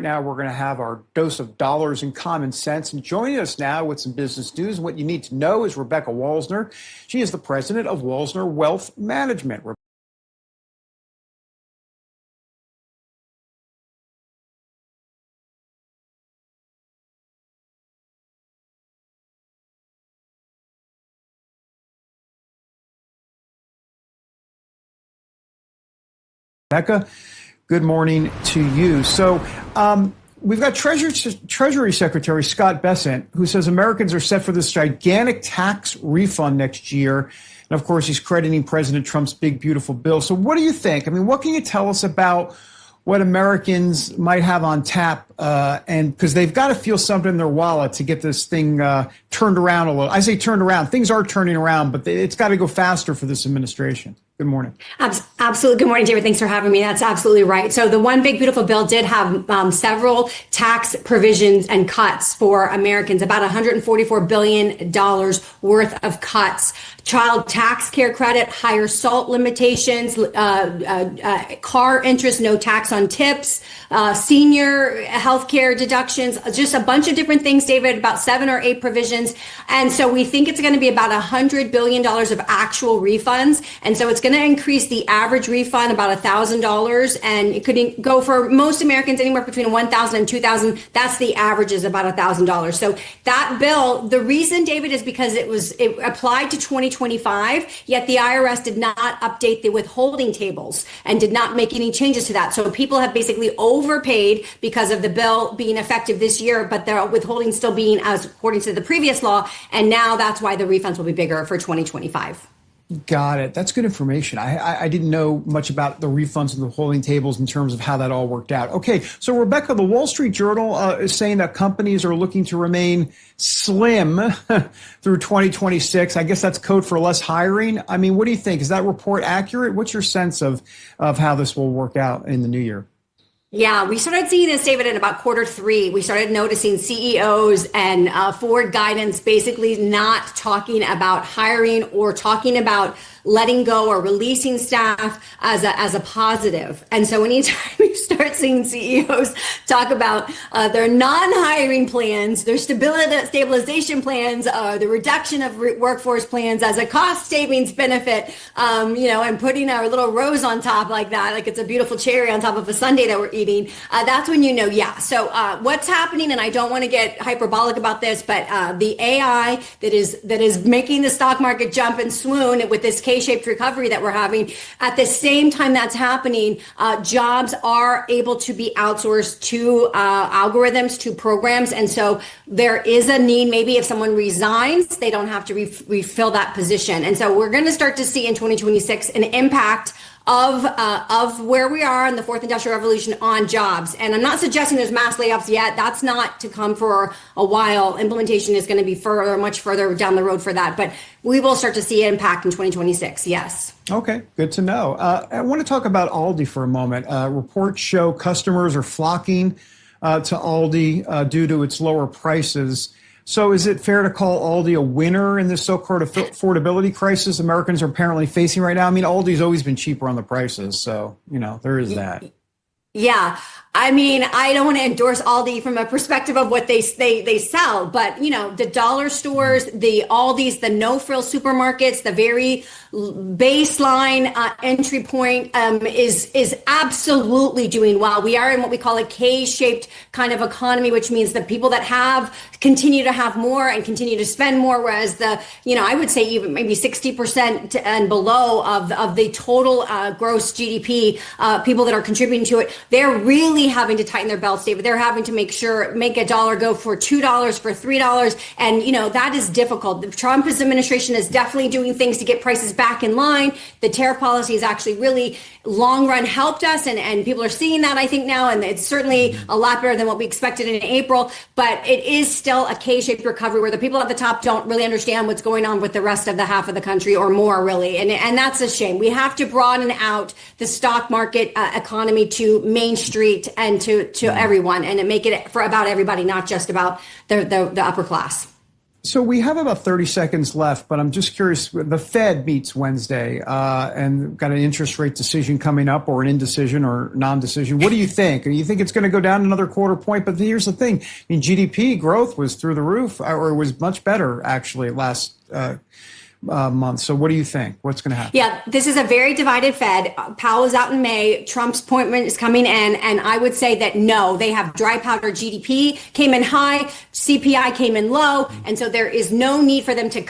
Now we're going to have our dose of dollars and common sense. And joining us now with some business news and what you need to know is Rebecca Walser. She is the president of Walser Wealth Management. Rebecca, good morning to you. So we've got Treasury Secretary Scott Bessent, who says Americans are set for this gigantic tax refund next year. And of course, he's crediting President Trump's big, beautiful bill. So what do you think? I mean, what can you tell us about what Americans might have on tap? And because they've got to feel something in their wallet to get this thing turned around a little. I say turned around. Things are turning around, but it's got to go faster for this administration. Good morning. Absolutely. Good morning, David. Thanks for having me. That's absolutely right. So the one big, beautiful bill did have several tax provisions and cuts for Americans, about $144 billion worth of cuts. Child tax care credit, higher SALT limitations, car interest, no tax on tips, senior health care deductions, just a bunch of different things, David, about 7 or 8 provisions. And so we think it's going to be about $100 billion of actual refunds. And so it's going to increase the average refund about $1,000. And it could go for most Americans anywhere between $1,000 and $2,000. That's the average, is about $1,000. So that bill, the reason, David, is because it applied to 2025, yet the IRS did not update the withholding tables and did not make any changes to that. So people have basically overpaid because of the bill being effective this year, but their withholding still being as according to the previous law. And now that's why the refunds will be bigger for 2025. Got it. That's good information. I didn't know much about the refunds and the withholding tables in terms of how that all worked out. Okay, so Rebecca, the Wall Street Journal is saying that companies are looking to remain slim through 2026. I guess that's code for less hiring. I mean, what do you think? Is that report accurate? What's your sense of how this will work out in the new year? Yeah, we started seeing this, David, in about Q3. We started noticing CEOs and forward guidance basically not talking about hiring or talking about letting go or releasing staff as a positive. And so anytime you start seeing CEOs talk about their non-hiring plans, their stabilization plans, the reduction of workforce plans as a cost savings benefit, and putting our little rose on top like that, like it's a beautiful cherry on top of a sundae that we're eating, that's when you know, yeah. So what's happening, and I don't want to get hyperbolic about this, but the AI that is making the stock market jump and swoon with this K-shaped recovery that we're having, at the same time that's happening, jobs are able to be outsourced to algorithms, to programs. And so there is a need, maybe if someone resigns, they don't have to refill that position. And so we're going to start to see in 2026 an impact of where we are in the fourth industrial revolution on jobs. And I'm not suggesting there's mass layoffs yet. That's not to come for a while. Implementation is going to be much further down the road for that. But we will start to see impact in 2026. Yes. Okay, good to know. I want to talk about Aldi for a moment. Reports show customers are flocking to Aldi due to its lower prices. So is it fair to call Aldi a winner in this so-called affordability crisis Americans are apparently facing right now? I mean, Aldi's always been cheaper on the prices. So, there is that. Yeah. I mean, I don't want to endorse Aldi from a perspective of what they sell, but the dollar stores, the Aldi's, the no-frill supermarkets, the very baseline entry point is absolutely doing well. We are in what we call a K-shaped kind of economy, which means the people that have continue to have more and continue to spend more, whereas I would say even maybe 60% and below of the total gross GDP, people that are contributing to it, they're really having to tighten their belts, David. They're having to make a dollar go for $2, for $3. And, that is difficult. The Trump administration is definitely doing things to get prices back in line. The tariff policy has actually really long run helped us. And people are seeing that, I think, now. And it's certainly a lot better than what we expected in April. But it is still a K-shaped recovery where the people at the top don't really understand what's going on with the rest of the half of the country or more, really. And that's a shame. We have to broaden out the stock market economy to Main Street and to everyone, and make it for about everybody, not just about the upper class. So we have about 30 seconds left, but I'm just curious. The Fed meets Wednesday and got an interest rate decision coming up, or an indecision or non-decision. What do you think? You think it's going to go down another quarter point? But here's the thing. I mean, GDP growth was through the roof, or was much better, actually, last month. So what do you think? What's going to happen? Yeah, this is a very divided Fed. Powell is out in May. Trump's appointment is coming in. And I would say that no, they have dry powder. GDP came in high, CPI came in low. And so there is no need for them to